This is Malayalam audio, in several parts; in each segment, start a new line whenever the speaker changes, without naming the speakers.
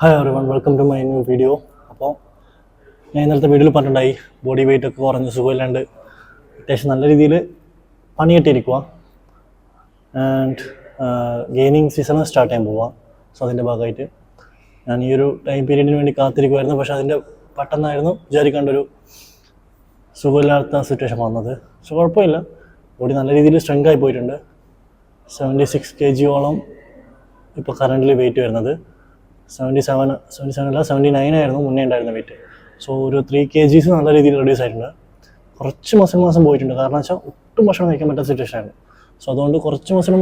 Hi everyone, welcome to my new video. അപ്പോൾ ഞാൻ ഇന്നലത്തെ വീഡിയോയിൽ പറഞ്ഞിട്ടുണ്ടായി ബോഡി വെയിറ്റ് ഒക്കെ കുറഞ്ഞ് സുഖമില്ലാണ്ട് അത്യാവശ്യം നല്ല രീതിയിൽ പണിയിട്ടിരിക്കുക. ആൻഡ് ഗെയിമിങ് സീസൺ സ്റ്റാർട്ട് ചെയ്യാൻ പോവാം. സോ അതിൻ്റെ ഭാഗമായിട്ട് ഞാൻ ഈ ഒരു ടൈം പീരീഡിന് വേണ്ടി കാത്തിരിക്കുമായിരുന്നു. പക്ഷേ അതിൻ്റെ പെട്ടെന്നായിരുന്നു വിചാരിക്കേണ്ടൊരു സുഖമില്ലാത്ത സിറ്റുവേഷൻ വന്നത്. സോ കുഴപ്പമില്ല, ബോഡി നല്ല രീതിയിൽ സ്ട്രെങ്ത് ആയി പോയിട്ടുണ്ട്. 76 kg ഇപ്പോൾ കറൻ്റ് വെയിറ്റ് വരുന്നത്. 77 അല്ല 79 ആയിരുന്നു മുന്നേ ഉണ്ടായിരുന്ന വെയിറ്റ്. സോ ഒരു 3 kg നല്ല രീതിയിൽ റെഡ്യൂസ് ആയിട്ടുണ്ട്. കുറച്ച് മസിൽ മാസം പോയിട്ടുണ്ട്, കാരണം വെച്ചാൽ ഒട്ടും ഭക്ഷണം കഴിക്കാൻ പറ്റാത്ത സിറ്റുവേഷൻ ആയിരുന്നു. സോ അതുകൊണ്ട് കുറച്ച് മസിൽ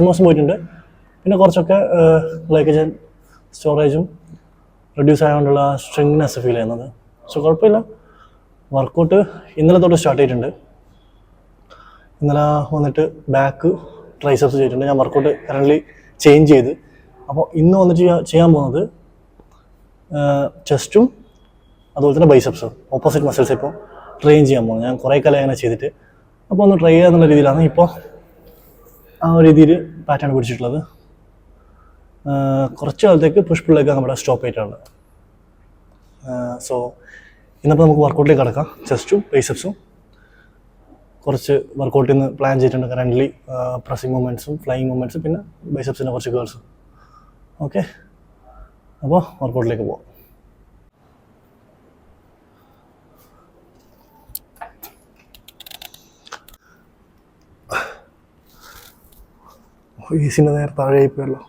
മാസം പോയിട്ടുണ്ട്. പിന്നെ കുറച്ചൊക്കെ ഗ്ലൈക്കജൻ സ്റ്റോറേജും റെഡ്യൂസ് ആയതുകൊണ്ടുള്ള സ്ട്രെങ്നെസ് ഫീൽ ചെയ്യുന്നത്. സോ കുഴപ്പമില്ല. വർക്കൗട്ട് ഇന്നലെ തൊട്ട് സ്റ്റാർട്ട് ചെയ്തിട്ടുണ്ട്. ഇന്നലെ വന്നിട്ട് ബാക്ക് ട്രൈസെപ്സ് ചെയ്തിട്ടുണ്ട്. ഞാൻ വർക്കൗട്ട് കറൻ്റ് ചേഞ്ച് ചെയ്ത്. അപ്പോൾ ഇന്ന് വന്നിട്ട് ചെയ്യാൻ പോകുന്നത് ചെസ്റ്റും അതുപോലെ തന്നെ ബൈസെപ്സും ഓപ്പോസിറ്റ് മസിൽസ് ഇപ്പോൾ ട്രെയിൻ ചെയ്യാൻ പോകുന്നത്. ഞാൻ കുറേ കാലം അങ്ങനെ ചെയ്തിട്ട് അപ്പോൾ ഒന്ന് ട്രൈ ചെയ്യാന്നുള്ള രീതിയിലാണ് ഇപ്പോൾ ആ ഒരു രീതിയിൽ പാറ്റേൺ പിടിച്ചിട്ടുള്ളത്. കുറച്ച് കാലത്തേക്ക് പുഷ് പുള്ളിലേക്ക് നമ്മുടെ സ്റ്റോപ്പ് ചെയ്തിട്ടുള്ളത്. സോ ഇന്നിപ്പോൾ നമുക്ക് വർക്കൗട്ടിലേക്ക് കിടക്കാം. ചെസ്റ്റും ബൈസെപ്സും കുറച്ച് വർക്കൗട്ടിൽ നിന്ന് പ്ലാൻ ചെയ്തിട്ടുണ്ട്. കറൻ്റ് പ്രസ്സിങ് മൂവ്മെൻറ്റ്സും ഫ്ലൈയിങ് മൂവ്മെൻറ്റ്സും പിന്നെ ബൈസെപ്സിൻ്റെ കുറച്ച് ഗേൾസും. ഓക്കെ, അപ്പോൾ വർക്കൗട്ടിലേക്ക് പോവാം. ഈസിൻ്റെ നേരെ താഴെ ആയിപ്പോയല്ലോ.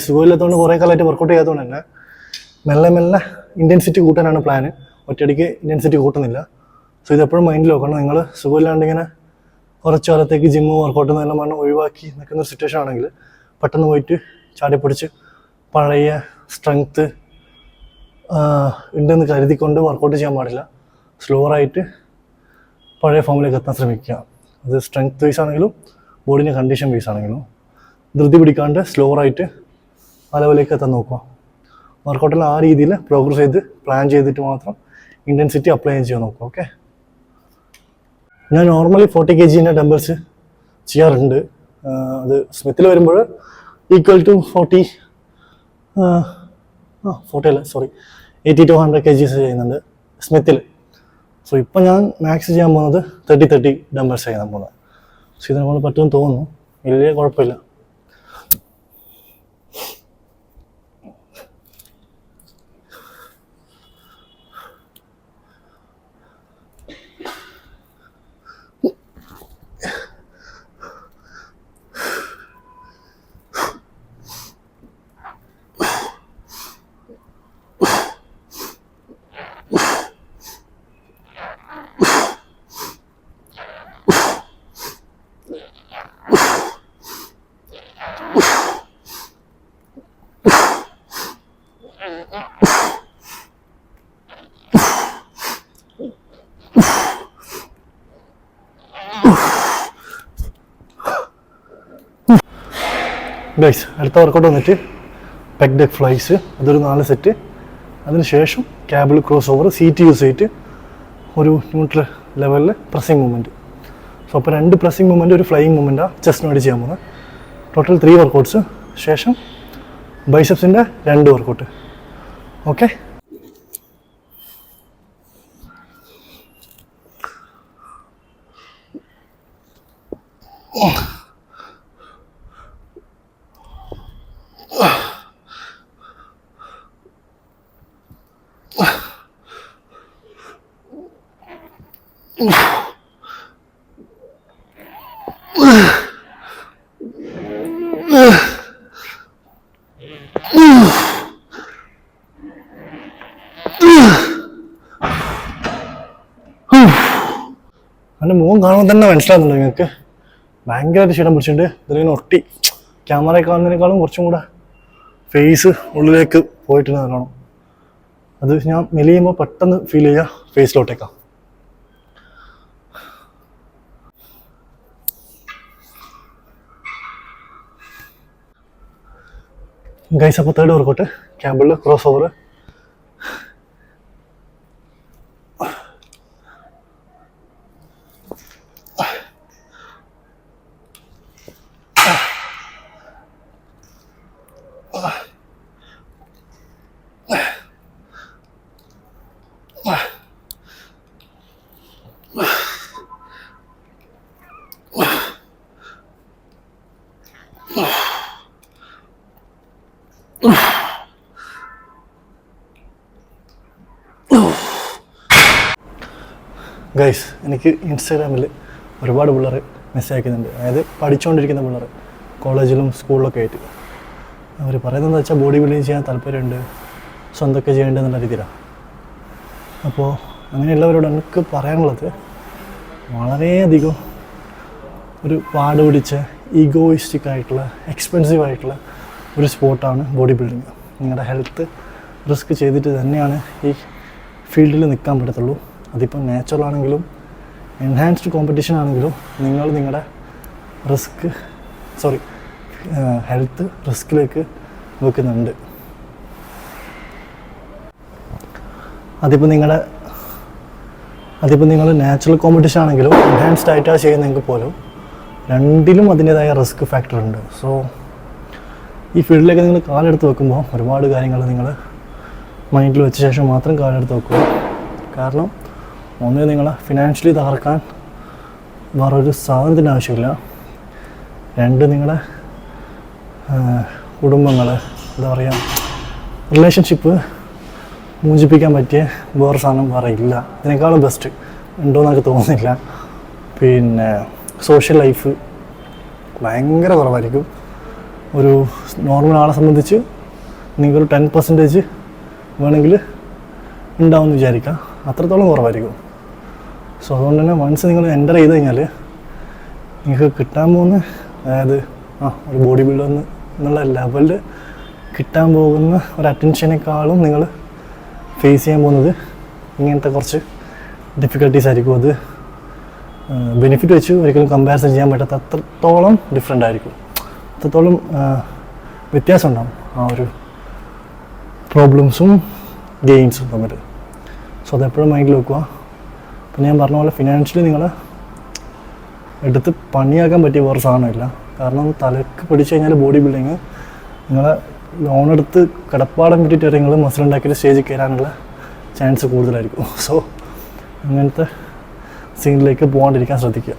സുഖമില്ലാത്തതുകൊണ്ട് കുറേ കാലമായിട്ട് വർക്കൗട്ട് ചെയ്യാത്തതുകൊണ്ട് തന്നെ മെല്ലെ മെല്ലെ ഇൻറ്റൻസിറ്റി കൂട്ടാനാണ് പ്ലാന്. ഒറ്റയടിക്ക് ഇൻറ്റൻസിറ്റി കൂട്ടുന്നില്ല. സോ ഇതെപ്പോഴും മൈൻഡിൽ വെക്കണം. നിങ്ങൾ സുഖമില്ലാണ്ട് ഇങ്ങനെ കുറച്ച് കാലത്തേക്ക് ജിമ്മ് വർക്കൗട്ട് എന്നെല്ലാം പറഞ്ഞ് ഒഴിവാക്കി നിൽക്കുന്ന ഒരു സിറ്റുവേഷൻ ആണെങ്കിൽ പെട്ടെന്ന് പോയിട്ട് ചാടിപ്പിടിച്ച് പഴയ സ്ട്രെങ്ത്ത് ഉണ്ടെന്ന് കരുതിക്കൊണ്ട് വർക്കൗട്ട് ചെയ്യാൻ പാടില്ല. സ്ലോവറായിട്ട് പഴയ ഫോമിലേക്ക് എത്താൻ ശ്രമിക്കുക. അത് സ്ട്രെങ്ത് വൈസ് ആണെങ്കിലും ബോഡിൻ്റെ കണ്ടീഷൻ വൈസ് ആണെങ്കിലും ധൃതി പിടിക്കാണ്ട് സ്ലോവറായിട്ട് ആ ലെവലിലേക്ക് എത്താൻ നോക്കുക. വർക്കൗട്ടിൽ ആ രീതിയിൽ പ്രോഗ്രസ് ചെയ്ത് പ്ലാൻ ചെയ്തിട്ട് മാത്രം ഇൻറ്റൻസിറ്റി അപ്ലൈ ചെയ്യാൻ നോക്കുക. ഓക്കെ, ഞാൻ നോർമലി 40 kg ഡംബിൾസ് ചെയ്യാറുണ്ട്. അത് സ്മിത്തിൽ വരുമ്പോൾ ഈക്വൽ ടു 80 to 100 kg ചെയ്യുന്നുണ്ട് സ്മിത്തിൽ. സോ ഇപ്പം ഞാൻ മാക്സ് ചെയ്യാൻ പോകുന്നത് 30 ഡംബിൾസ് ചെയ്യാൻ പോകുന്നത്. സോ ഇതിനെ കൊണ്ട് പറ്റുമെന്ന് തോന്നുന്നു. വലിയ കുഴപ്പമില്ല. ഗൈസ്, അടുത്ത വർക്കൗട്ട് വന്നിട്ട് പെഗ് ഡെക്ക് ഫ്ലൈസ്, അതൊരു 4 സെറ്റ്. അതിനുശേഷം cable cross over seat use ചെയ്തിട്ട് ഒരു ന്യൂട്രൽ ലെവലിൽ പ്രസ്സിങ് മൂവ്മെൻറ്റ്. സോ അപ്പോൾ 2 പ്രസ്സിങ് മൂവ്മെൻറ്റ് ഒരു ഫ്ലൈയിങ് മൂവ്മെൻറ്റാണ് ചെസ്റ്റിന് വേണ്ടി ചെയ്യാൻ പോകുന്നത്. Total 3 workouts. ശേഷം ബൈസെപ്സിൻ്റെ 2 വർക്കൗട്ട്. ഓക്കെ, എൻ്റെ മുഖം കാണുമ്പോൾ തന്നെ മനസ്സിലാകുന്നുണ്ട് നിങ്ങൾക്ക് ഭയങ്കരമായിട്ട് ക്ഷീണം പിടിച്ചിട്ടുണ്ട്. ഇതിലിങ്ങനെ ഒട്ടി ക്യാമറ കാണുന്നതിനേക്കാളും കുറച്ചും കൂടെ ഫേസ് ഉള്ളിലേക്ക് പോയിട്ടുണ്ട് നല്ലോണം. അത് ഞാൻ മെലിയുമ്പോൾ പെട്ടെന്ന് ഫീൽ ചെയ്യുക ഫേസിലോട്ടേക്കാം. ഗൈസ്, അപ്പോൾ തേർഡ് വർക്കൗട്ട് ക്യാമ്പിളിൽ ക്രോസ് ഓവർ. ഗൈസ്, എനിക്ക് ഇൻസ്റ്റാഗ്രാമിൽ ഒരുപാട് പിള്ളേർ മെസ്സേജ് അയക്കുന്നുണ്ട്. അതായത് പഠിച്ചുകൊണ്ടിരിക്കുന്ന പിള്ളേർ, കോളേജിലും സ്കൂളിലൊക്കെ ആയിട്ട്. അവർ പറയുന്നതെന്ന് വെച്ചാൽ ബോഡി ബിൽഡിങ് ചെയ്യാൻ താല്പര്യമുണ്ട്, സ്വന്തമൊക്കെ ചെയ്യേണ്ടതെന്നുള്ള രീതിയിലാണ്. അപ്പോൾ അങ്ങനെയുള്ളവരോട് എനിക്ക് പറയാനുള്ളത്, വളരെയധികം ഒരു പാട് പിടിച്ച ഈഗോയിസ്റ്റിക് ആയിട്ടുള്ള എക്സ്പെൻസീവ് ആയിട്ടുള്ള ഒരു സ്പോർട്ടാണ് ബോഡി ബിൽഡിങ്. നിങ്ങളുടെ ഹെൽത്ത് റിസ്ക് ചെയ്തിട്ട് തന്നെയാണ് ഈ ഫീൽഡിൽ നിൽക്കാൻ പറ്റത്തുള്ളൂ. അതിപ്പോൾ നാച്ചുറൽ ആണെങ്കിലും എൻഹാൻസ്ഡ് കോമ്പറ്റീഷൻ ആണെങ്കിലും നിങ്ങൾ നിങ്ങളുടെ ഹെൽത്ത് റിസ്കിലേക്ക് വെക്കുന്നുണ്ട്. അതിപ്പോൾ നിങ്ങൾ നാച്ചുറൽ കോമ്പറ്റീഷൻ ആണെങ്കിലും എൻഹാൻസ്ഡ് ആയിട്ടാണ് ചെയ്യുന്നതെങ്കിൽ പോലും രണ്ടിലും അതിൻ്റേതായ റിസ്ക് ഫാക്ടർ ഉണ്ട്. സോ ഈ ഫീൽഡിലേക്ക് നിങ്ങൾ കാലെടുത്ത് വെക്കുമ്പോൾ ഒരുപാട് കാര്യങ്ങൾ നിങ്ങൾ മൈൻഡിൽ വെച്ച ശേഷം മാത്രം കാലെടുത്ത് വെക്കുക. കാരണം ഒന്ന്, നിങ്ങളെ ഫിനാൻഷ്യലി തകർക്കാൻ വേറൊരു സാധനത്തിൻ്റെ ആവശ്യമില്ല. രണ്ട്, നിങ്ങളുടെ കുടുംബങ്ങൾ, എന്താ പറയുക, റിലേഷൻഷിപ്പ് മോചിപ്പിക്കാൻ പറ്റിയ വേറെ സാധനം വേറെ ഇല്ല. ഇതിനേക്കാളും ബെസ്റ്റ് ഉണ്ടോയെന്നൊക്കെ തോന്നുന്നില്ല. പിന്നെ സോഷ്യൽ ലൈഫ് ഭയങ്കര കുറവായിരിക്കും. ഒരു നോർമൽ ആളെ സംബന്ധിച്ച് നിങ്ങൾക്കൊരു 10% വേണമെങ്കിൽ ഉണ്ടാവുമെന്ന് വിചാരിക്കാം, അത്രത്തോളം കുറവായിരിക്കും. സോ അതുകൊണ്ട് തന്നെ വൺസ് നിങ്ങൾ എൻ്റർ ചെയ്ത് കഴിഞ്ഞാൽ നിങ്ങൾക്ക് കിട്ടാൻ പോകുന്ന, അതായത് ഒരു ബോഡി ബിൽഡർ എന്നുള്ള ലെവലിൽ കിട്ടാൻ പോകുന്ന ഒരു അറ്റൻഷനേക്കാളും നിങ്ങൾ ഫേസ് ചെയ്യാൻ പോകുന്നത് ഇങ്ങനത്തെ കുറച്ച് ഡിഫിക്കൽട്ടീസ് ആയിരിക്കും. അത് ബെനിഫിറ്റ് വെച്ച് ഒരിക്കലും കമ്പാരിസൺ ചെയ്യാൻ പറ്റാത്ത അത്രത്തോളം ഡിഫറെൻ്റ് ആയിരിക്കും, അത്രത്തോളം വ്യത്യാസം ഉണ്ടാകും ആ ഒരു പ്രോബ്ലംസും ഗെയിൻസും തമ്മിൽ. സോ അതെപ്പോഴും മൈൻഡിൽ വെക്കുക. പിന്നെ ഞാൻ പറഞ്ഞ പോലെ ഫിനാൻഷ്യലി നിങ്ങൾ എടുത്ത് പണിയാക്കാൻ പറ്റിയ വേറെ സാധനമില്ല. കാരണം തലക്ക് പിടിച്ചു കഴിഞ്ഞാൽ ബോഡി ബിൽഡിങ് നിങ്ങളെ ലോണെടുത്ത് കിടപ്പാടം വിട്ടിട്ട് നിങ്ങൾ മസിൽ ഉണ്ടാക്കിയിട്ട് സ്റ്റേജിൽ കയറാനുള്ള ചാൻസ് കൂടുതലായിരിക്കും. സോ അങ്ങനത്തെ സീനിലേക്ക് പോകാണ്ടിരിക്കാൻ ശ്രദ്ധിക്കുക.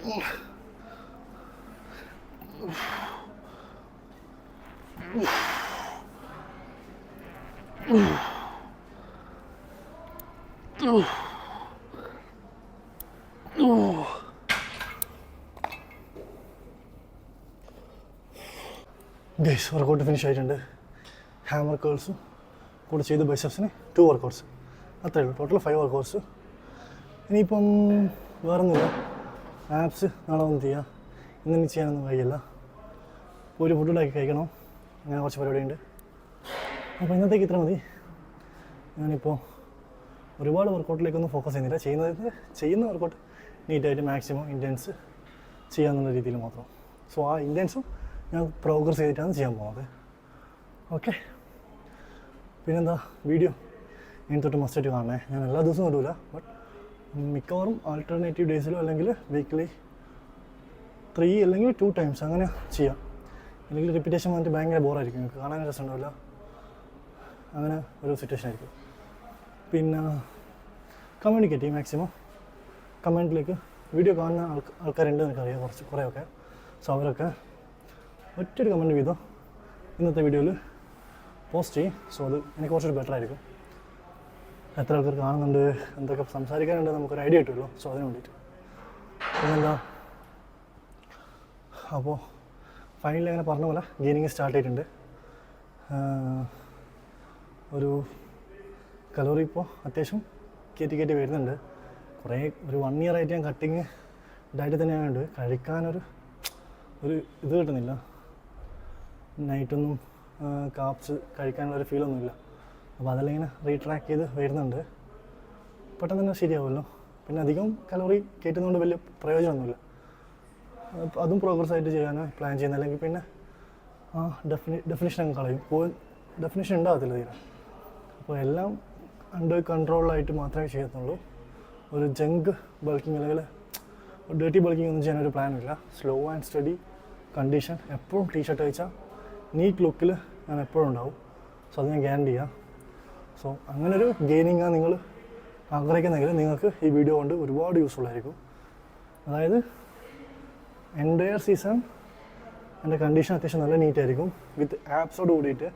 ഗൈസ് വർക്കൗട്ട് ഫിനിഷ് ആയിട്ടുണ്ട്. ഹാമർ കേൾസും കൂടെ ചെയ്ത് ബൈസെപ്സിന് 2 വർക്കൗട്ട്സ്, അത്രയേ ഉള്ളൂ. Total 5 workouts. ഇനിയിപ്പം വേറൊന്നുമില്ല. ആപ്സ് നാളെ ഒന്നും ചെയ്യാം, ഇന്നിനി ചെയ്യാനൊന്നും കഴിയില്ല. ഒരു ഫുഡുണ്ടാക്കി കഴിക്കണം, അങ്ങനെ കുറച്ച് പരിപാടിയുണ്ട്. അപ്പോൾ ഇന്നത്തേക്ക് ഇത്ര മതി. ഞാനിപ്പോൾ ഒരുപാട് വർക്കൗട്ടിലേക്കൊന്നും ഫോക്കസ് ചെയ്യുന്നില്ല. ചെയ്യുന്ന വർക്കൗട്ട് നീറ്റായിട്ട് മാക്സിമം ഇൻറ്റൻസ് ചെയ്യാമെന്നുള്ള രീതിയിൽ മാത്രം. സോ ആ ഇൻറ്റൻസും ഞാൻ പ്രോഗ്രസ് ചെയ്തിട്ടാണ് ചെയ്യാൻ പോകുന്നത്. ഓക്കെ, പിന്നെന്താ, വീഡിയോ ഇനി തൊട്ട് മസ്റ്റായിട്ട് കാണണേ. ഞാൻ എല്ലാ ദിവസവും ഇടില്ല, ബട്ട് മിക്കവാറും ആൾട്ടർനേറ്റീവ് ഡേയ്സിലോ അല്ലെങ്കിൽ വീക്ക്ലി 3 അല്ലെങ്കിൽ 2 ടൈംസ് അങ്ങനെ ചെയ്യാം. അല്ലെങ്കിൽ റിപ്പീറ്റേഷൻ വന്നിട്ട് ഭയങ്കര ബോറായിരിക്കും, നിങ്ങൾക്ക് കാണാൻ രസമുണ്ടാവില്ല, അങ്ങനെ ഒരു സിറ്റുവേഷൻ ആയിരിക്കും. പിന്നെ കമ്മ്യൂണിക്കേറ്റ് ചെയ്യും മാക്സിമം. കമൻറ്റിലേക്ക് വീഡിയോ കാണുന്ന ആൾക്കാരുണ്ട് എനിക്കറിയാം, കുറേയൊക്കെ. സോ അവരൊക്കെ ഒറ്റൊരു കമൻറ്റ് വീതം ഇന്നത്തെ വീഡിയോയിൽ പോസ്റ്റ് ചെയ്യും. സോ അത് എനിക്ക് കുറച്ചൊരു ബെറ്റർ ആയിരിക്കും. എത്ര ആൾക്കാർ കാണുന്നുണ്ട്, എന്തൊക്കെ സംസാരിക്കാനുണ്ട് നമുക്കൊരു ഐഡിയ കിട്ടുമല്ലോ. സോ അതിന് വേണ്ടിയിട്ട് പിന്നെന്താ, അപ്പോൾ ഫൈനലി അങ്ങനെ പറഞ്ഞ പോലെ ഗെയിനിങ് സ്റ്റാർട്ട് ചെയ്തിട്ടുണ്ട്. ഒരു കലോറി ഇപ്പോൾ അത്യാവശ്യം കയറ്റി വരുന്നുണ്ട്. ഒരു 1 ഇയർ ആയിട്ട് ഞാൻ കട്ടിങ് ഡയറ്റ് തന്നെയാണുണ്ട്. കഴിക്കാനൊരു ഇത് കിട്ടുന്നില്ല. നൈറ്റൊന്നും കാപ്സ് കഴിക്കാനുള്ളൊരു ഫീലൊന്നുമില്ല. അപ്പോൾ അതെല്ലാം ഇങ്ങനെ റീട്രാക്ക് ചെയ്ത് വരുന്നുണ്ട്. പെട്ടെന്ന് തന്നെ ശരിയാവുമല്ലോ. പിന്നെ അധികം കലോറി കയറ്റുന്നതുകൊണ്ട് വലിയ പ്രയോജനമൊന്നുമില്ല. അതും പ്രോഗ്രസ് ആയിട്ട് ചെയ്യാൻ പ്ലാൻ ചെയ്യുന്ന, അല്ലെങ്കിൽ പിന്നെ ആ ഡെഫിനിഷൻ അങ്ങ് കളയും. ഡെഫിനിഷൻ ഉണ്ടാകത്തില്ല തീരെ. അപ്പോൾ എല്ലാം അണ്ടർ കൺട്രോളായിട്ട് മാത്രമേ ചെയ്യത്തുള്ളൂ. ഒരു ജങ്ക് ബൾക്കിങ് അല്ലെങ്കിൽ ഡേർട്ടി ബൾക്കിംഗ് ഒന്നും ചെയ്യാനൊരു പ്ലാനില്ല. Slow and steady condition. എപ്പോഴും ടീഷർട്ട് കഴിച്ചാൽ നീറ്റ് ലുക്കിൽ ഞാൻ എപ്പോഴും ഉണ്ടാവും. സോ അത് ഞാൻ ഗ്യാരണ്ടി ചെയ്യാം. സോ അങ്ങനൊരു ഗെയിനിങ്ങാണ് നിങ്ങൾ ആഗ്രഹിക്കുന്നെങ്കിൽ നിങ്ങൾക്ക് ഈ വീഡിയോ കൊണ്ട് ഒരുപാട് യൂസ്ഫുൾ ആയിരിക്കും. അതായത് എൻ്റയർ സീസൺ എൻ്റെ കണ്ടീഷൻ അത്യാവശ്യം നല്ല നീറ്റായിരിക്കും, വിത്ത് ആപ്സോട് കൂടിയിട്ട്.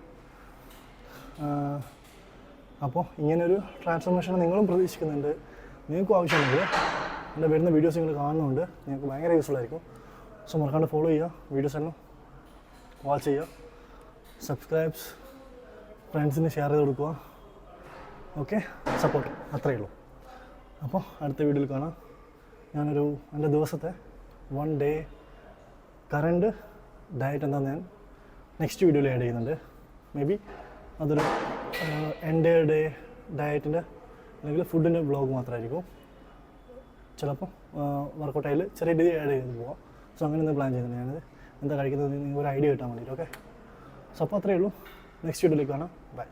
അപ്പോൾ ഇങ്ങനൊരു ട്രാൻസ്ഫോർമേഷൻ നിങ്ങളും പ്രതീക്ഷിക്കുന്നുണ്ട്. നിങ്ങൾക്കും ആവശ്യമുണ്ടെങ്കിൽ എൻ്റെ വരുന്ന വീഡിയോസ് നിങ്ങൾ കാണുന്നുണ്ട്, നിങ്ങൾക്ക് ഭയങ്കര യൂസ്ഫുൾ ആയിരിക്കും. സോ മറക്കാണ്ട് ഫോളോ ചെയ്യുക, വീഡിയോസ് എല്ലാം വാച്ച് ചെയ്യുക, സബ്സ്ക്രൈബ്സ് ഫ്രണ്ട്സിന് ഷെയർ ചെയ്ത് കൊടുക്കുക. ഓക്കെ, സപ്പോർട്ട്, അത്രയേ ഉള്ളൂ. അപ്പോൾ അടുത്ത വീഡിയോയിൽ കാണാം. ഞാനൊരു എൻ്റെ ദിവസത്തെ 1 ഡേ കറണ്ട് ഡയറ്റ് എന്താണെന്ന് ഞാൻ നെക്സ്റ്റ് വീഡിയോയിൽ ആഡ് ചെയ്യുന്നുണ്ട്. മേ ബി അതൊരു എൻ്റെ ഡേ ഡയറ്റിൻ്റെ അല്ലെങ്കിൽ ഫുഡിൻ്റെ വ്ളോഗ് മാത്രമായിരിക്കും. ചിലപ്പോൾ വർക്കൗട്ടായാലും ചെറിയ രീതി ആഡ് ചെയ്ത് പോവാം. സോ അങ്ങനെ ഒന്ന് പ്ലാൻ ചെയ്യുന്നുണ്ട്. ഞാനത് എന്താ കഴിക്കുന്നത് നിങ്ങൾക്ക് ഒരു ഐഡിയ കിട്ടാൻ വേണ്ടിയിട്ട്. ഓക്കെ, സോ അപ്പോൾ അത്രയേ ഉള്ളൂ. നെക്സ്റ്റ് വീഡിയോയിലേക്ക് കാണാം. ബൈ.